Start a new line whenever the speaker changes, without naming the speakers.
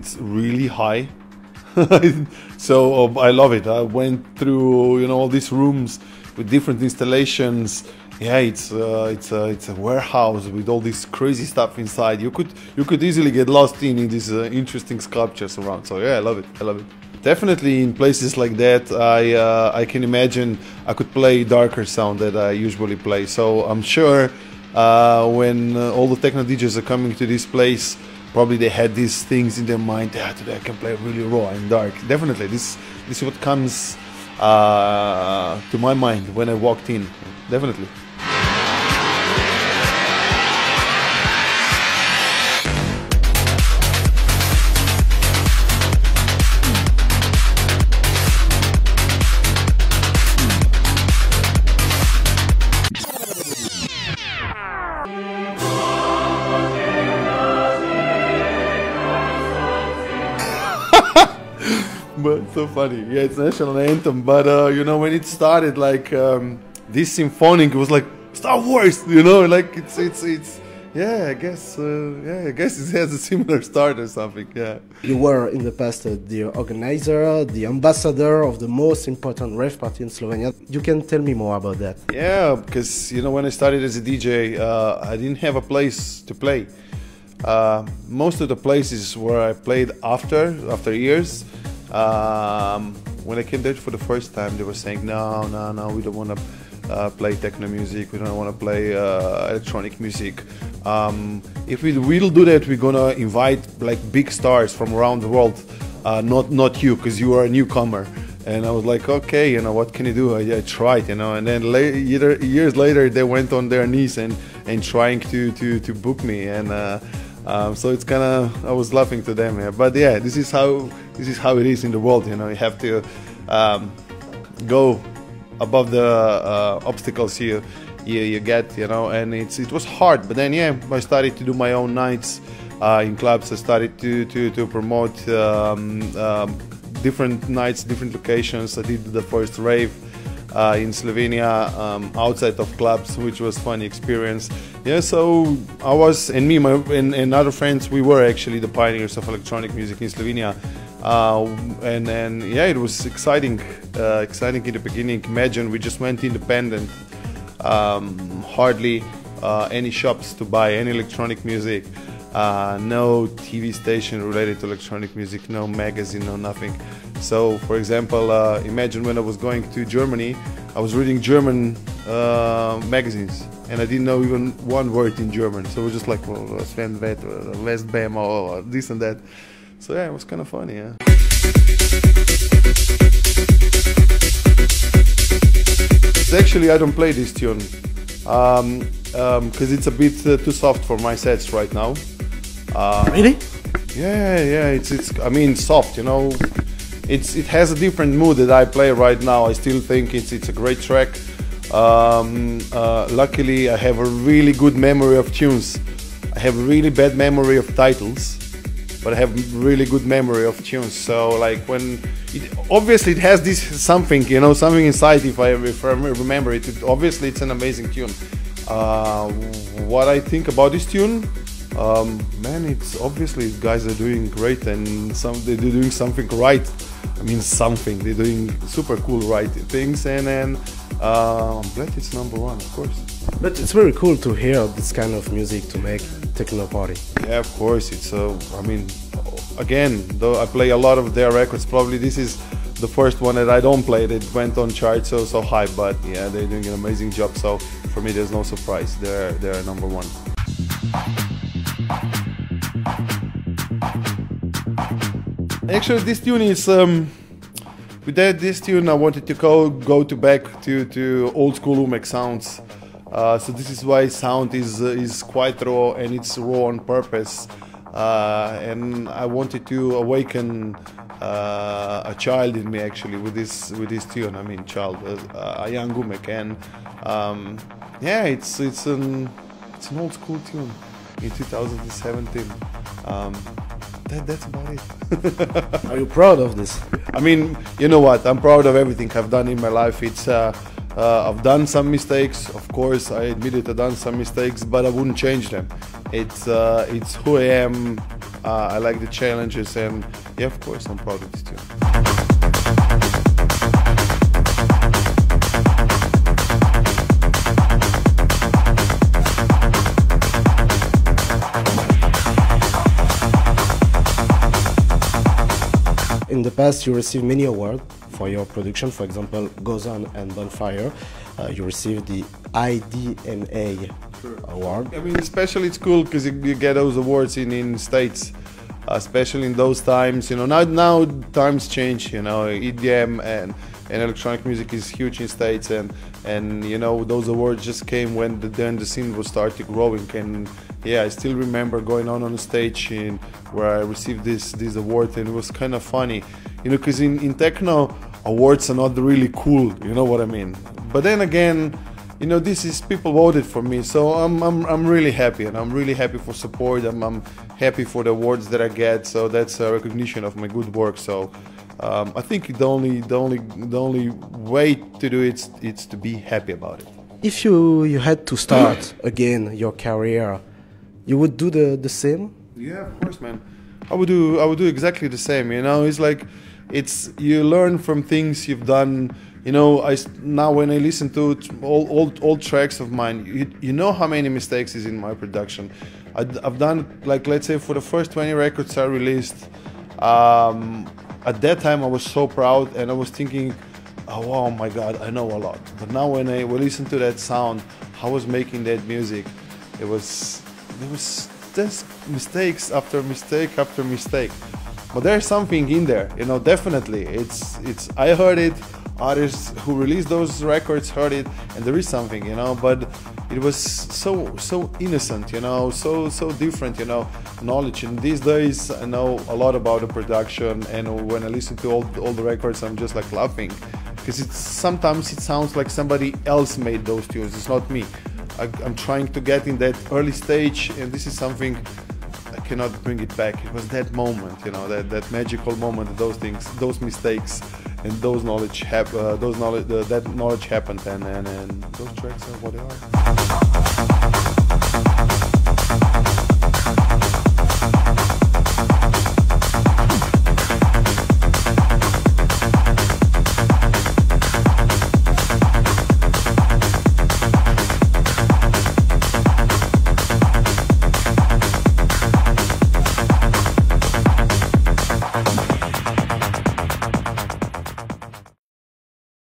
it's really high. So I love it. I went through, you know, all these rooms with different installations. Yeah, it's a warehouse with all this crazy stuff inside. You could easily get lost in these interesting sculptures around. So yeah, I love it. I love it. Definitely in places like that, I can imagine I could play darker sound that I usually play. So I'm sure when all the techno DJs are coming to this place, probably they had these things in their mind. Yeah, today I can play really raw and dark. Definitely, this is what comes to my mind when I walked in. Definitely. But so funny. Yeah, it's national anthem. But you know, when it started, like this symphonic, it was like Star Wars. You know, like it's yeah. I guess it has a similar start or something. Yeah.
You were in the past the organizer, the ambassador of the most important rave party in Slovenia. You can tell me more about that.
Yeah, because you know, when I started as a DJ, I didn't have a place to play. Most of the places where I played after years. When I came there for the first time, they were saying, no, we don't want to play techno music, we don't want to play electronic music. If we will do that, we're gonna invite like big stars from around the world, not you, because you are a newcomer. And I was like, okay, you know, what can you do? I tried, you know, and then years later, they went on their knees and trying to book me, and so it's kind of, I was laughing to them, yeah. But yeah, this is how it is in the world, you know. You have to go above the obstacles you get, you know. And it was hard, but then yeah, I started to do my own nights in clubs. I started to promote different nights, different locations. I did the first rave in Slovenia outside of clubs, which was a funny experience. Yeah, so I was, and me and other friends, we were actually the pioneers of electronic music in Slovenia. And then yeah, it was exciting in the beginning. Imagine, we just went independent, hardly any shops to buy any electronic music, no TV station related to electronic music, no magazine, no nothing. So for example, imagine when I was going to Germany, I was reading German magazines and I didn't know even one word in German. So it was just like, well, Sven Vet, Westbam, or this and that. So yeah, it was kind of funny, yeah. Actually, I don't play this tune because it's a bit too soft for my sets right now.
Really?
Yeah. It's I mean, soft. You know, it has a different mood that I play right now. I still think it's a great track. Luckily, I have a really good memory of tunes. I have a really bad memory of titles, but I have really good memory of tunes. So like when obviously it has this something, you know, something inside. If I remember it, obviously it's an amazing tune. What I think about this tune, man, it's obviously guys are doing great, and they're doing something right. I mean, they're doing super cool right things, and then I'm glad it's #1, of course.
But it's very cool to hear this kind of music to make techno party.
Yeah, of course. It's I mean, again, though I play a lot of their records, probably this is the first one that I don't play that went on charts so high. But yeah, they're doing an amazing job. So for me, there's no surprise. They're #1. Actually, this tune is with this tune I wanted to go back to old school UMEK sounds. So this is why sound is quite raw, and it's raw on purpose. And I wanted to awaken a child in me actually with this tune. I mean, a young UMEK, and yeah, it's an old school tune in 2017. That's about it.
Are you proud of this?
I mean, you know what? I'm proud of everything I've done in my life. It's I've done some mistakes, of course. I admit it. I've done some mistakes, but I wouldn't change them. It's who I am I like the challenges, and yeah, of course, I'm proud of this tune.
In the past, you received many awards for your production. For example, Goes On and Bonfire. You received the IDMA award.
I mean, especially it's cool because you get those awards in States, especially in those times. You know, now times change. You know, EDM and electronic music is huge in States, and you know, those awards just came when the scene was started growing. And yeah, I still remember going on the stage where I received this award, and it was kind of funny, you know, because in techno awards are not really cool, you know what I mean. But then again, you know, this is people voted for me, so I'm really happy, and I'm really happy for support. I'm happy for the awards that I get, so that's a recognition of my good work. So I think the only way to do it is to be happy about it.
If you had to start again your career, you would do the same?
Yeah, of course, man. I would do exactly the same. You know, it's like you learn from things you've done. You know, now when I listen to old tracks of mine, you know how many mistakes is in my production. I've done, like, let's say for the first 20 records I released. At that time I was so proud, and I was thinking, oh my God, I know a lot. But now when I listen to that sound, I was making that music, there was just mistakes after mistake after mistake. But there's something in there, you know, definitely. I heard it, others who released those records heard it, and there is something, you know, but it was so innocent, you know, so different, you know, knowledge. And these days I know a lot about the production, and when I listen to all the records, I'm just like laughing, because sometimes it sounds like somebody else made those tunes, it's not me. I'm trying to get in that early stage, and this is something I cannot bring it back. It was that moment, you know, that magical moment, those things, those mistakes, and that knowledge happened, and those tracks are what they are.